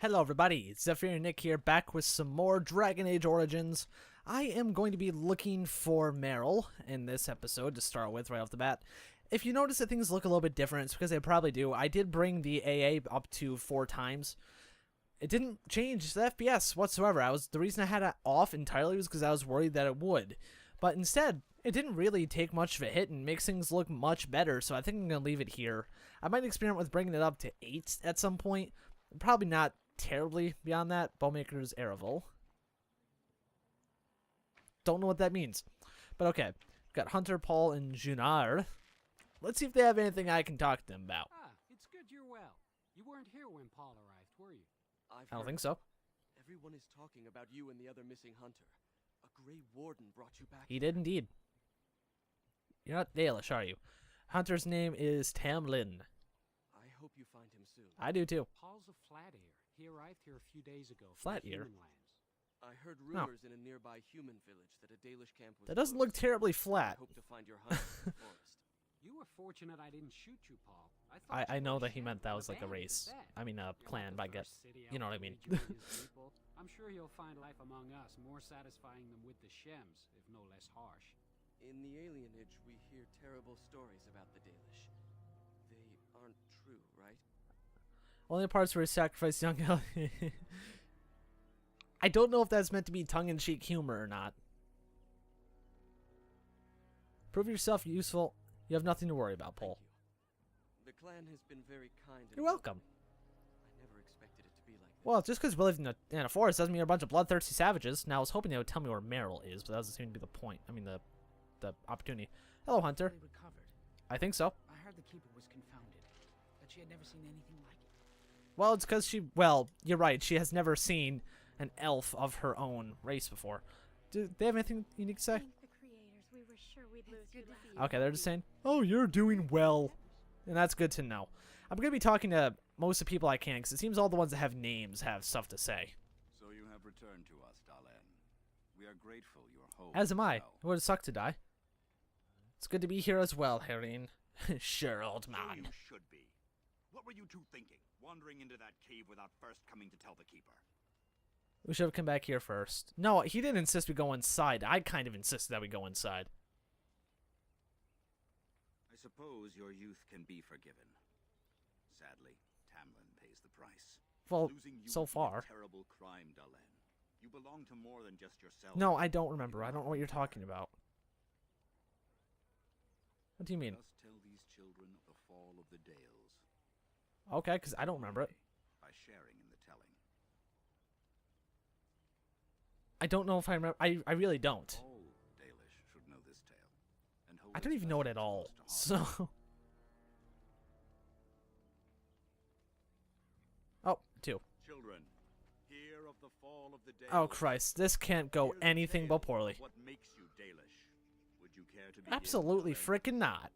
Hello everybody, ZephyrianNick here, back with some more Dragon Age Origins. I am going to be looking for Meryl in this episode to start with right off the bat. If you notice that things look a little bit different, it's because they probably do. I did bring the AA up to 4 times. It didn't change the FPS whatsoever. The reason I had it off entirely was because I was worried that it would. But instead, it didn't really take much of a hit and makes things look much better, so I think I'm going to leave it here. I might experiment with bringing it up to 8 at some point. Probably not terribly beyond that. Bowmaker's Aravel. Don't know what that means. But okay. We've got Hunter, Paul, and Junard. Let's see if they have anything I can talk to them about. It's good you're well. You weren't here when Paul arrived, were you? I don't think so. Everyone is talking about you and the other missing Hunter. A Grey Warden brought you back. He did indeed. You're not Dalish, are you? Hunter's name is Tamlin. I hope you find him soon. I do too. Paul's a flat ear. He arrived here a few days ago. Flat ear? I heard rumors in a nearby human village that a Dalish camp was That doesn't look terribly flat. I hope to find your Hunter in the forest. You were fortunate I didn't shoot you, Paul. I know that he meant that was like a race. I mean a clan, but I get, you know what I mean. I'm sure you'll find life among us more satisfying than with the Shems, if no less harsh. In the alienage, we hear terrible stories about the Dalish. They aren't true, right? Only parts where he sacrificed young Ellie. I don't know if that's meant to be tongue-in-cheek humor or not. Prove yourself useful. You have nothing to worry about, Paul. Thank you. The clan has been very kind. You're welcome. I never expected it to be like this. Well, just because we live in a forest doesn't mean you're a bunch of bloodthirsty savages. Now, I was hoping they would tell me where Meryl is, but that doesn't seem to be the point. I mean, the opportunity. Hello, Hunter. Recovered. I think so. I heard the keeper was confounded, that she had never seen anything like it. Well, it's because well, you're right. She has never seen an elf of her own race before. Do they have anything unique to say? Thank the creators. We were sure we'd lose you last. Okay, they're just saying, oh, you're doing well. And that's good to know. I'm going to be talking to most of the people I can, because it seems all the ones that have names have stuff to say. So you have returned to us, Dalen. We are grateful you're home. As am I. Well. It would have sucked to die. It's good to be here as well, Harine. Sure, old man. So you should be. What were you two thinking? Wandering into that cave without first coming to tell the keeper? We should have come back here first. No, he didn't insist we go inside. I kind of insisted that we go inside. I suppose your youth can be forgiven. Sadly, Tamlin pays the price. Well, Losing you so would be a far. terrible crime, Dalen. You belong to more than just yourself. No, I don't remember. I don't know what you're talking about. What do you mean? Just tell these children of the fall of the Dales. Okay, because I don't remember it. By sharing in the telling. I don't know if I remember. I really don't. All Dalish should know this tale. And hold I don't its even know it at message all. close to heart. So. Oh, 2. Children, hear of the fall of the Dales. Oh, Christ. This can't go Hear the anything tale but poorly. of what makes you Dalish? Would you care to begin, Absolutely Dalen? frickin' not.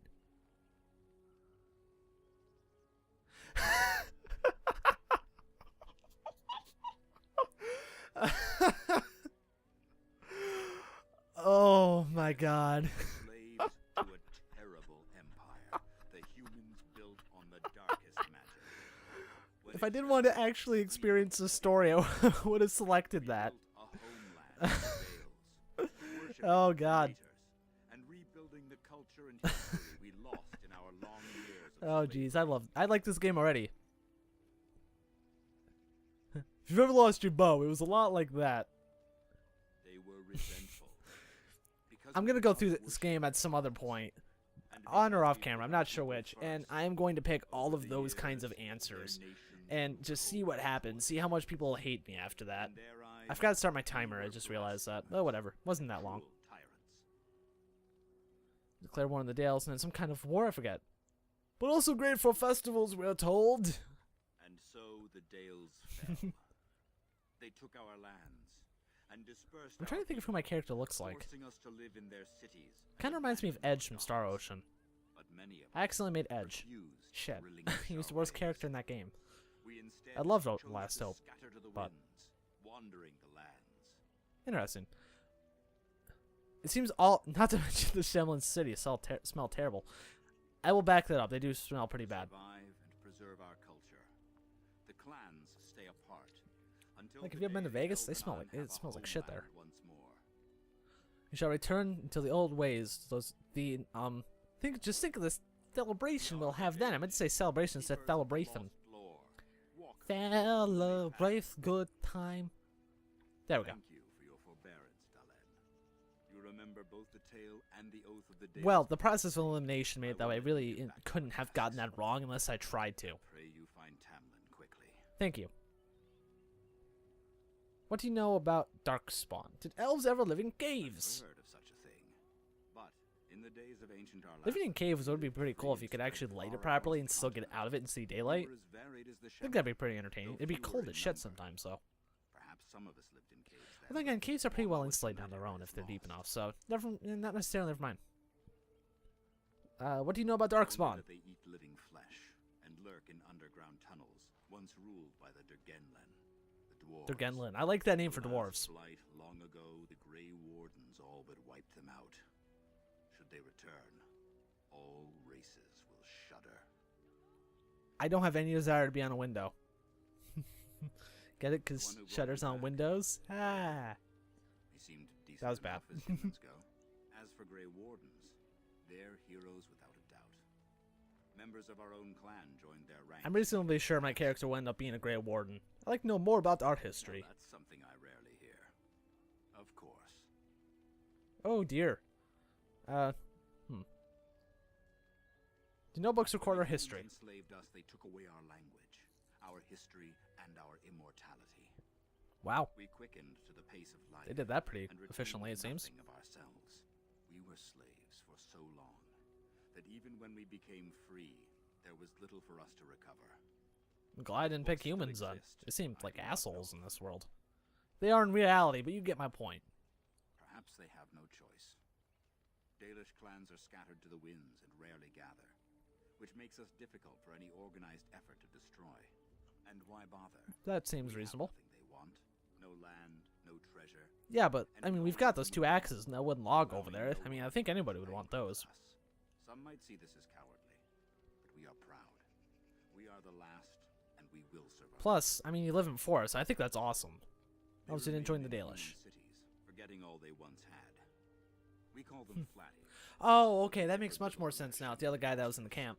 Oh my god. Slaves to a terrible empire. The humans built on the darkest magic. When If I it didn't want to actually experience the story, I would have selected that. built a homeland for Dales, worshipping Oh, God. creators, and rebuilding the culture and history we lost in our long years of Oh slavery. jeez, I like this game already. If you've ever lost your bow, it was a lot like that. They were resentful. Because I'm of gonna the go through love this game at some other point, and on or because off we camera, put I'm not our sure people which, and first, I am going to pick all over of the those kinds of years, their answers, nation and just see what happens, see how much people hate me after that. in their eyes, I forgot to start my timer, I we just were realized that. blasphemous, Oh, whatever, wasn't that long. cruel tyrants. Declare war on the Dales, and then some kind of war, I forget. But also great for festivals, we're told. And so the Dales fell. They took our lands and dispersed. I'm trying to think of who my character looks like. forcing us to live in their cities. Kind of reminds me of Edge from Star Ocean. But many of I accidentally made Edge. refused to Shit, relinquish he was our the worst ways. character in that game. We instead I loved chose Last to Hope, scatter to the but- winds, wandering the lands. Interesting. It seems all, not to mention the Shemlin City smell terrible. I will back that up. They do smell pretty bad. Survive and preserve our culture. The clans stay apart. Until Like, the have you ever been to day Vegas? They Elven smell Island like- it have a smells like shit there. homeland once more. We shall return to the old ways. Think of this celebration we'll have then. I meant to say celebration instead of Keepers of the celebration. lost lore, walk the way Celebrate path. good time. There we go. Thank you for your forbearance, Dalen. You remember both the tale and the oath of the Dales. Well, the process of elimination made it that way. I really couldn't have gotten that wrong unless I tried to. Pray you find Tamlin quickly. Thank you. What do you know about Darkspawn? Did elves ever live in caves? I've heard of such a thing. But in the days of ancient Arlathan, Living in caves would be pretty cool if you could actually light it properly and still get out of it and see daylight. they were as varied as the I think that'd be Shemlen, pretty entertaining. though It'd be fewer cold in as shit number. sometimes, though. Perhaps some of us lived in caves then. But then again, caves are pretty well All was insulated on familiar their own is if they're deep lost. enough, so not necessarily, never mind. What do you know about Darkspawn? Only that they eat living flesh and lurk in underground tunnels, once ruled by the Durgenlen, the dwarves. Durgenlin. I like that name for The dwarves. last blight long ago, the Grey Wardens all but wiped them out. Should they return, all races will shudder. I don't have any desire to be on a window. Get it? Because The one who brought shutters you on back. windows? Ah. They seemed decent That was bad. enough as humans go. As for Grey Wardens, they're heroes without a doubt. Members of our own clan joined their ranks. I'm reasonably sure my character will end up being a Grey Warden. I'd like to know more about art history. Well, that's something I rarely hear. Of course. Oh dear. Do no books record our When the history? humans enslaved us, they took away our language, our history, and our immortality. Wow. We quickened to the pace of life. They did that pretty and retained efficiently, it seems. nothing of ourselves. We were slaves for so long that even when we became free, there was little for us to recover. I'm glad I didn't pick Books still humans then. exist. They seem I like do not know. assholes in this world. They are in reality, but you get my point. Perhaps they have no choice. Dalish clans are scattered to the winds and rarely gather, which makes us difficult for any organized effort to destroy. And why bother? That seems We have reasonable. nothing they want. No land, no treasure. Yeah, but I mean, we've got those two axes and that wooden log over there. I mean, I think anybody would want those. Some might see this as cowardly, but we are proud. We are the last, and we will survive. Plus, I mean, you live in forest. I think that's awesome. They Obviously didn't join remain the in Dalish. human cities, forgetting all they once had. We call them flatties. Oh, okay, that makes much more sense now. The other guy that was in the camp.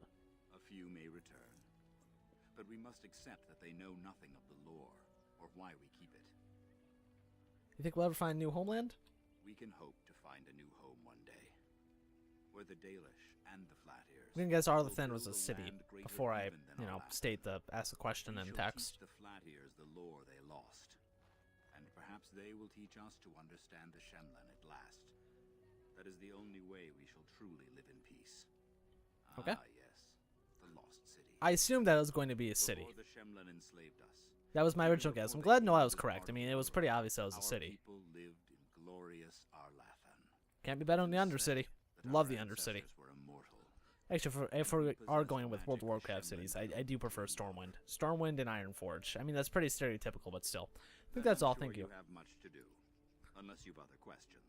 A few may return, but we must accept that they know nothing of the lore or why we keep it. You think we'll ever find a new homeland? We can hope to find a new home one day, where the Dalish and the Flat-Ears I'm gonna guess will Arlathan was build a city land greater before I, even than Arlathan. ask the question We in shall text. teach the Flat-Ears the lore they lost, and perhaps they will teach us to understand the Shemlen at last. That is the only way we shall truly live in peace. Okay. Ah, yes, the lost city. I assumed that it was going to be a city. Before the Shemlen enslaved us, That was my original guess. I'm glad to know I was correct. I mean, it was pretty obvious that it was a our city. people lived in glorious Arlathan. Can't be better than the It is said Undercity. that Love our the Undercity. ancestors were immortal. Actually, if we are going with World of Warcraft cities, I do prefer Stormwind. Stormwind and Ironforge. I mean, that's pretty stereotypical, but still. I think that's I'm all. sure Thank you. You have much to do, unless you've other questions.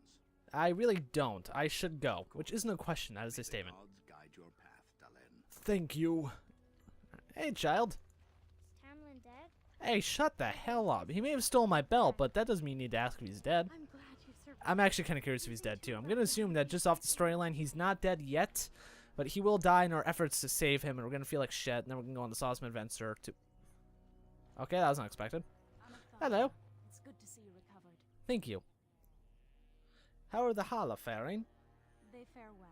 I really don't. I should go, which isn't a question. That is May a the statement. gods guide your path, Dalen. Thank you. Hey, child. Is Tamlin dead? Hey, shut the hell up. He may have stolen my belt, but that doesn't mean you need to ask if he's dead. I'm glad you survived. I'm actually kind of curious if he's dead, too. I'm going to assume that just off the storyline, he's not dead yet, but he will die in our efforts to save him, and we're going to feel like shit, and then we're going to go on this awesome adventure to... Okay, that was unexpected. Hello. It's good to see you recovered. Thank you. How are the Hala faring? They fare well.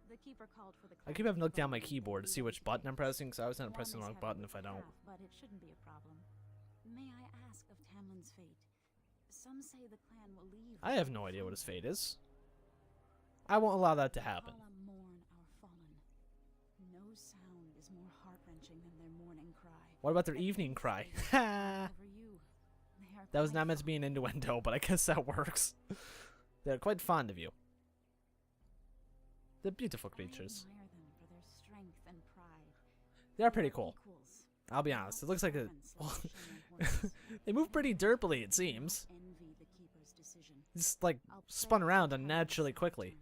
The keeper called for the I keep having to look down my keyboard to see which button I'm pressing, because I always end up pressing the wrong button if I don't. But it shouldn't be a problem. May I ask of Tamlin's fate? Some say the clan will leave. I have no idea what his fate is. I won't allow that to happen. Hala mourn our fallen. No sound is more heart-wrenching than their morning cry. What about their evening cry? Ha! Over you. They are That was quite not meant to be an innuendo, but I guess that works. They're quite fond of you. They're beautiful creatures. I admire them for their strength and pride. They're pretty cool. Equals. I'll be honest. It looks like a... Servants of the Shenmue horses. They move pretty derpily, it seems. Envy the keeper's decision. Just, like, I'll spun pray around for unnaturally Tamlin's quickly. return.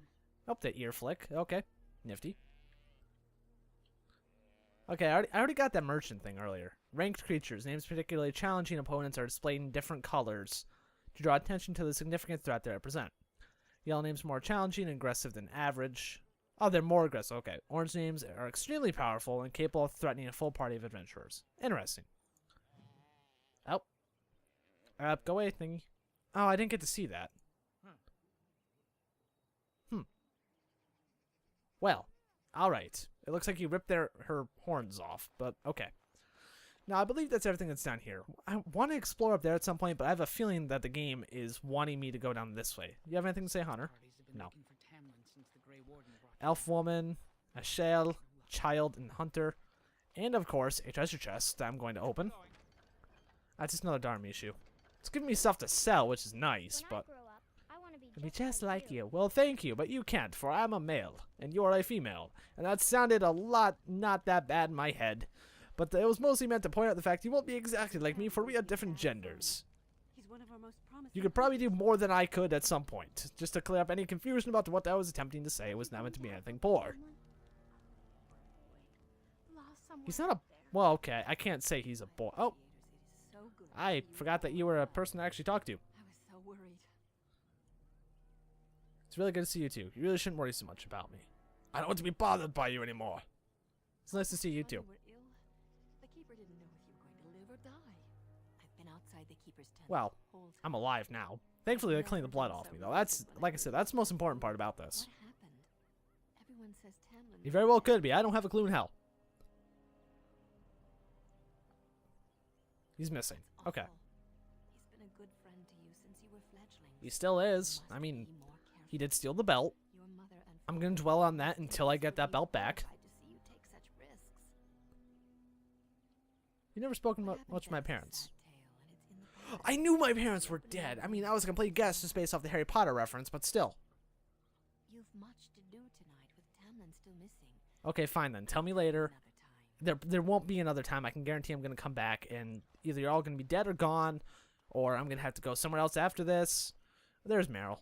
Oh, that ear flick. Okay. Nifty. Okay, I already got that merchant thing earlier. Ranked creatures. Names particularly challenging opponents are displayed in different colors to draw attention to the significant threat they represent. Yellow names are more challenging and aggressive than average. Oh, they're more aggressive. Okay. Orange names are extremely powerful and capable of threatening a full party of adventurers. Interesting. Oh. Go away, thingy. Oh, I didn't get to see that. Well, alright. It looks like you ripped her horns off, but okay. Now, I believe that's everything that's down here. I want to explore up there at some point, but I have a feeling that the game is wanting me to go down this way. You have anything to say, Hunter? No. Elf woman, a shell, child, and hunter, and of course, a treasure chest that I'm going to open. That's just another Dharma issue. It's giving me stuff to sell, which is nice, but... To be just like you. Well, thank you, but you can't, for I'm a male, and you're a female. And that sounded a lot not that bad in my head. But it was mostly meant to point out the fact you won't be exactly like me, for we are different genders. You could probably do more than I could at some point. Just to clear up any confusion about what I was attempting to say, it was not meant to be anything poor. He's not a... Well, okay, I can't say he's a boy. Oh! I forgot that you were a person to actually talk to. I was so worried. It's really good to see you too. You really shouldn't worry so much about me. I don't want to be bothered by you anymore. It's nice to see you too. The keeper didn't know if you were going to live or die. I've been outside the keeper's tent. Well, I'm alive now. Thankfully, they cleaned the blood off me, though. That's, like I said, that's the most important part about this. What happened? Everyone says Tamlin. You very well could be. I don't have a clue in hell. He's missing. Okay. He's been a good friend to you since you were fledglings. He still is. I mean, he did steal the belt. Your mother and I'm going to dwell on that until I get that belt back. tried to see you take such risks. You never spoken What much to my happened to parents. that sad tale, and it's in the past. I knew my parents were dead. I mean, that was a complete guess just based off the Harry Potter reference, but still. You've much to do tonight with Tamlin still missing. Okay, fine then. Tell me later. Another time. There won't be another time. I can guarantee I'm going to come back, and either you're all going to be dead or gone, or I'm going to have to go somewhere else after this. There's Meryl.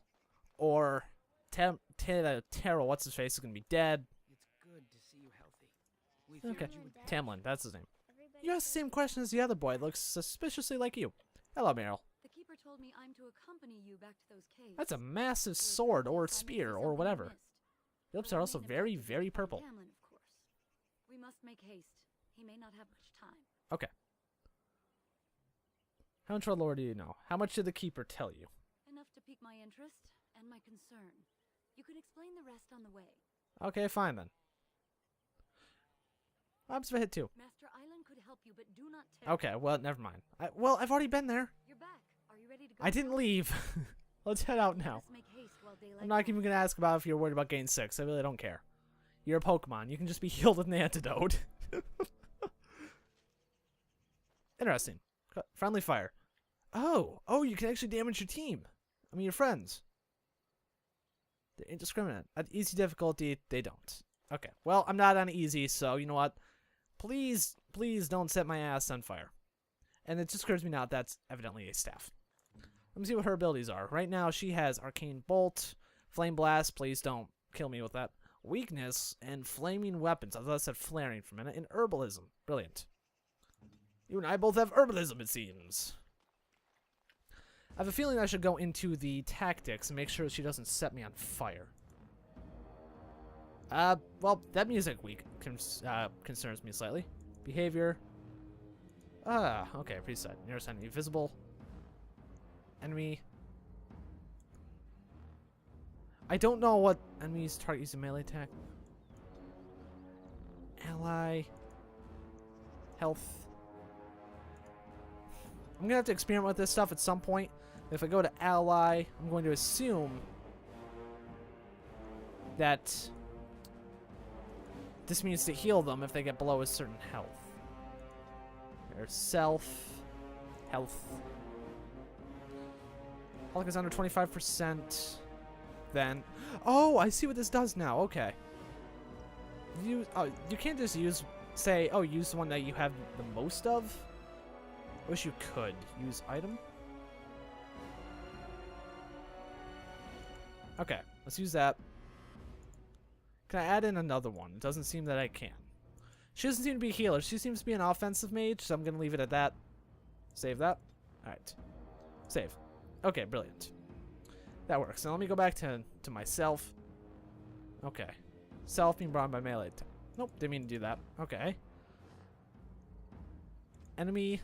Or Terrell, what's his face, is going to be dead. It's good to see you healthy. We feared Okay. you would Tamlin, that's his name. You asked the same question as the other boy. It looks suspiciously like you. Hello, Meryl. The keeper told me I'm to accompany you back to those caves. That's a massive sword or spear or whatever. The lips are also very, very purple. Tamlin, of course. We must make haste. He may not have much time. Okay. How much lore do you know? How much did the keeper tell you? Enough to pique my interest and my concern. You can explain the rest on the way. Okay, fine then. Bob's hit too. Master Island could help you, but do not tell. Okay, well, never mind. Well, I've already been there. You're back. Are you ready to go? I didn't leave. Let's head out now. Let's make haste while daylight I'm not even comes. going to ask about if you're worried about getting sick. I really don't care. You're a Pokemon. You can just be healed with an antidote. Interesting. Friendly fire. Oh, you can actually damage your team. I mean, your friends. They're indiscriminate. At easy difficulty, they don't. Okay, well, I'm not on easy, so you know what? Please don't set my ass on fire. And it just occurs to me now that's evidently a staff. Let me see what her abilities are. Right now, she has Arcane Bolt, Flame Blast, please don't kill me with that, Weakness, and Flaming Weapons. I thought I said Flaring for a minute, and Herbalism. Brilliant. You and I both have Herbalism, it seems. I have a feeling I should go into the tactics and make sure she doesn't set me on fire. Well, that music concerns me slightly. Behavior. Okay, preset. Nearest enemy visible. Enemy. I don't know what enemies target using melee attack. Ally. Health. I'm gonna have to experiment with this stuff at some point. If I go to ally, I'm going to assume that this means to heal them if they get below a certain health. There's self, health. Health is under 25%. Then, oh, I see what this does now. Okay. You can't just use the one that you have the most of. I wish you could use item. Okay, let's use that. Can I add in another one? It doesn't seem that I can. She doesn't seem to be a healer. She seems to be an offensive mage, so I'm going to leave it at that. Save that. Alright. Save. Okay, brilliant. That works. Now let me go back to myself. Okay. Self being brought by melee. Nope, didn't mean to do that. Okay. Enemy.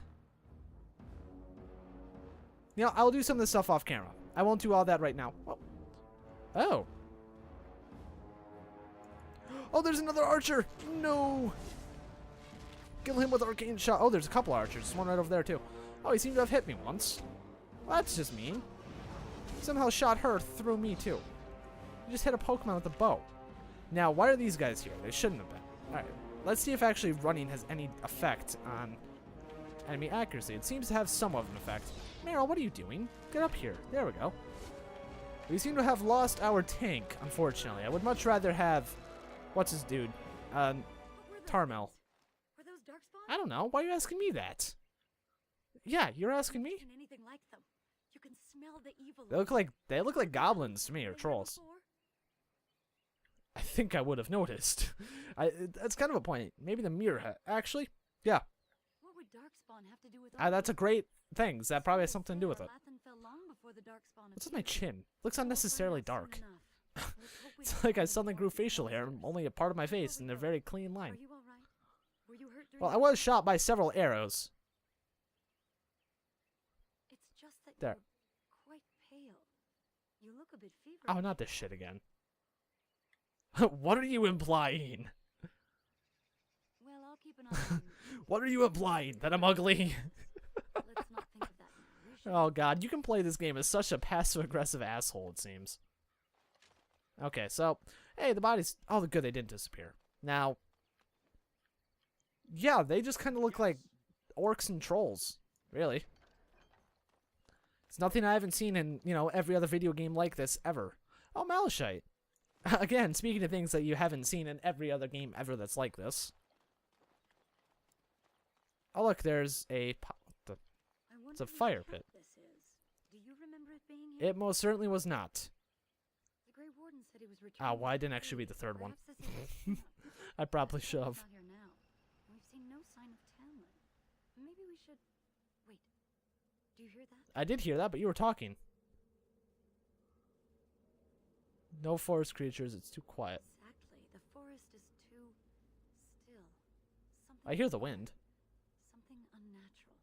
You know, I'll do some of this stuff off camera. I won't do all that right now. Oh. Oh, there's another archer. No. Kill him with arcane shot. Oh, there's a couple archers. There's one right over there, too. Oh, he seemed to have hit me once. Well, that's just mean. Somehow shot her through me, too. You just hit a Pokemon with a bow. Now, why are these guys here? They shouldn't have been. Alright, let's see if actually running has any effect on enemy accuracy. It seems to have somewhat of an effect. Meryl, what are you doing? Get up here. There we go. We seem to have lost our tank, unfortunately. I would much rather have... What's his dude? Tarmel. Were those darkspawn? I don't know. Why are you asking me that? Yeah, you're asking me? Anything like them. You can smell the evil. They look like goblins to me, or trolls. I think I would have noticed. That's kind of a point. Maybe the mirror actually, yeah. What would darkspawn have to do with That's a great thing. That probably has something to do with it. What's with my chin? Looks unnecessarily dark. It's like I suddenly grew facial hair, only a part of my face, and a very clean line. Well, I was shot by several arrows. It's just that there. You're quite pale. You look a bit feverish. Oh, not this shit again. What are you implying? Well, I'll keep an eye on you. What are you implying? That I'm ugly? Let's not think of that now. Oh god, you can play this game as such a passive-aggressive asshole, it seems. Okay, so, hey, the bodies... Oh, good, they didn't disappear. Now, yeah, they just kind of look like orcs and trolls, really. It's nothing I haven't seen in, you know, every other video game like this ever. Oh, Malachite. Again, speaking of things that you haven't seen in every other game ever that's like this. Oh, look, there's a... It's a fire pit. This is. Do you remember it being here? It most certainly was not. The Grey Warden said he was returning. Ah, well, I didn't actually read the third one. Perhaps this is I probably should have. He's not here now. We've seen no sign of Tamlin. Maybe we should... Wait. Do you hear that? I did hear that, but you were talking. No forest creatures, it's too quiet. Exactly. The forest is too still. Something I hear the wind. Something unnatural.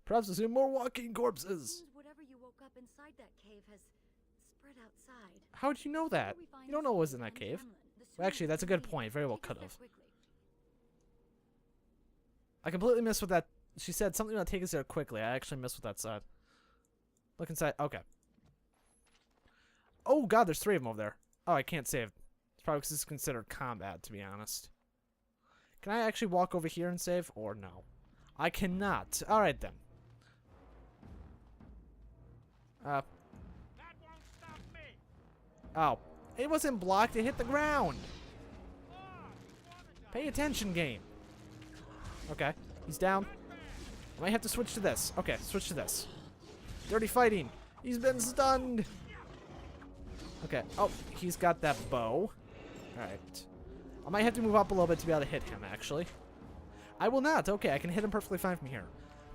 Perhaps there's even more walking corpses. Seems whatever you woke up inside that cave has spread outside. How did you know that? You don't know what was in that cave. Well, actually, that's a good point. Very well could have. I completely missed what that... She said something about take us there quickly. I actually missed what that said. Look inside. Okay. Oh god, there's 3 of them over there. Oh, I can't save. It's probably because it's considered combat, to be honest. Can I actually walk over here and save? Or no? I cannot. Alright then. That won't stop me. Oh. It wasn't blocked, it hit the ground. Pay attention, game. Okay, he's down. I might have to switch to this. Okay, switch to this. Dirty fighting. He's been stunned. Okay. Oh, he's got that bow. Alright. I might have to move up a little bit to be able to hit him, actually. I will not. Okay, I can hit him perfectly fine from here.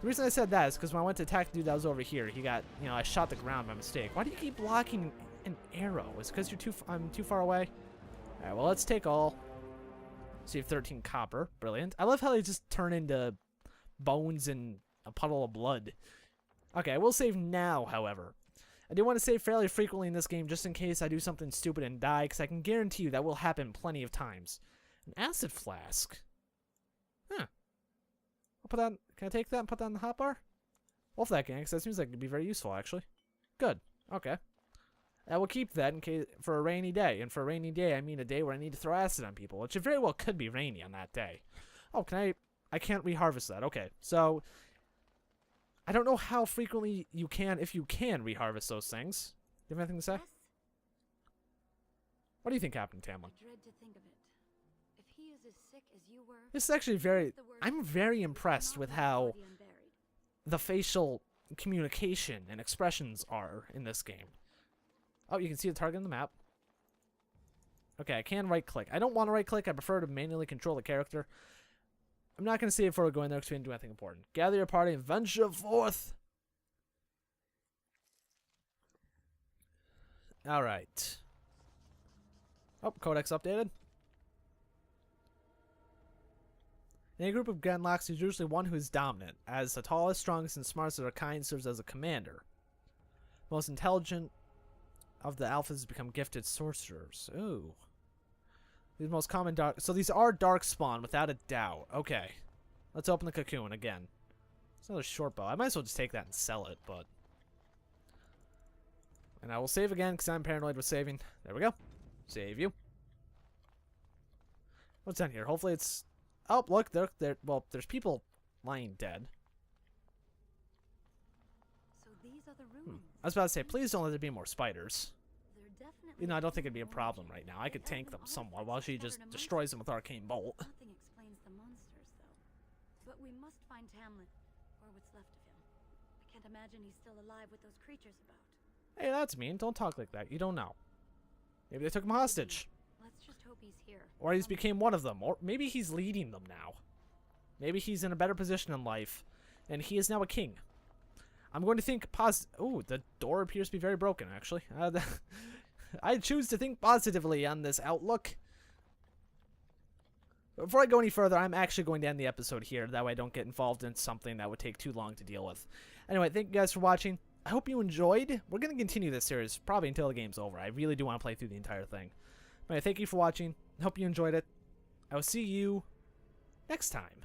The reason I said that is because when I went to attack the dude that was over here, he got, you know, I shot the ground by mistake. Why do you keep blocking an arrow? Is it because I'm too far away? Alright, well, let's take all. See if 13 copper. Brilliant. I love how they just turn into bones and a puddle of blood. Okay, I will save now, however. I do want to save fairly frequently in this game just in case I do something stupid and die, because I can guarantee you that will happen plenty of times. An acid flask. Huh. I'll put that... Can I take that and put that in the hotbar? Wolf that gang, because that seems like it'd be very useful, actually. Good. Okay. I will keep that in case for a rainy day. And for a rainy day, I mean a day where I need to throw acid on people, which it very well could be rainy on that day. Oh, can I... I can't reharvest that. Okay, so... I don't know how frequently you can, if you can, reharvest those things. Do you have anything to say? Yes. What do you think happened, Tamlin? I dread to think of it. If he is as sick as you were, This is actually very... I'm very impressed with how the facial communication and expressions are in this game. Oh, you can see the target on the map. Okay, I can right-click. I don't want to right-click. I prefer to manually control the character. I'm not going to save before we go in there because we didn't do anything important. Gather your party and venture forth. Alright. Oh, codex updated. In a group of Genlocks, there's usually one who is dominant, as the tallest, strongest, and smartest of their kind serves as a commander. Most intelligent of the alphas become gifted sorcerers. Ooh. These most common dark... So these are darkspawn, without a doubt. Okay. Let's open the cocoon again. It's another short bow. I might as well just take that and sell it, but... And I will save again, because I'm paranoid with saving. There we go. Save you. What's down here? Hopefully it's... Oh, look, well, there's people lying dead. So these are the ruins. I was about to say, please don't let there be more spiders. They're definitely You know, I don't think it'd be a problem right now. I could tank them somewhat while she just destroys them with Arcane Bolt. Nothing explains the monsters, though. But we must find Tamlin, or what's left of him. I can't imagine he's still alive with those creatures about. Hey, that's mean. Don't talk like that. You don't know. Maybe they took him hostage. Let's just hope he's here. Or he's became one of them. Or maybe he's leading them now. Maybe he's in a better position in life. And he is now a king. I'm going to think Oh, the door appears to be very broken, actually. I choose to think positively on this outlook. Before I go any further, I'm actually going to end the episode here. That way I don't get involved in something that would take too long to deal with. Anyway, thank you guys for watching. I hope you enjoyed. We're going to continue this series probably until the game's over. I really do want to play through the entire thing. Anyway, thank you for watching. I hope you enjoyed it. I will see you next time.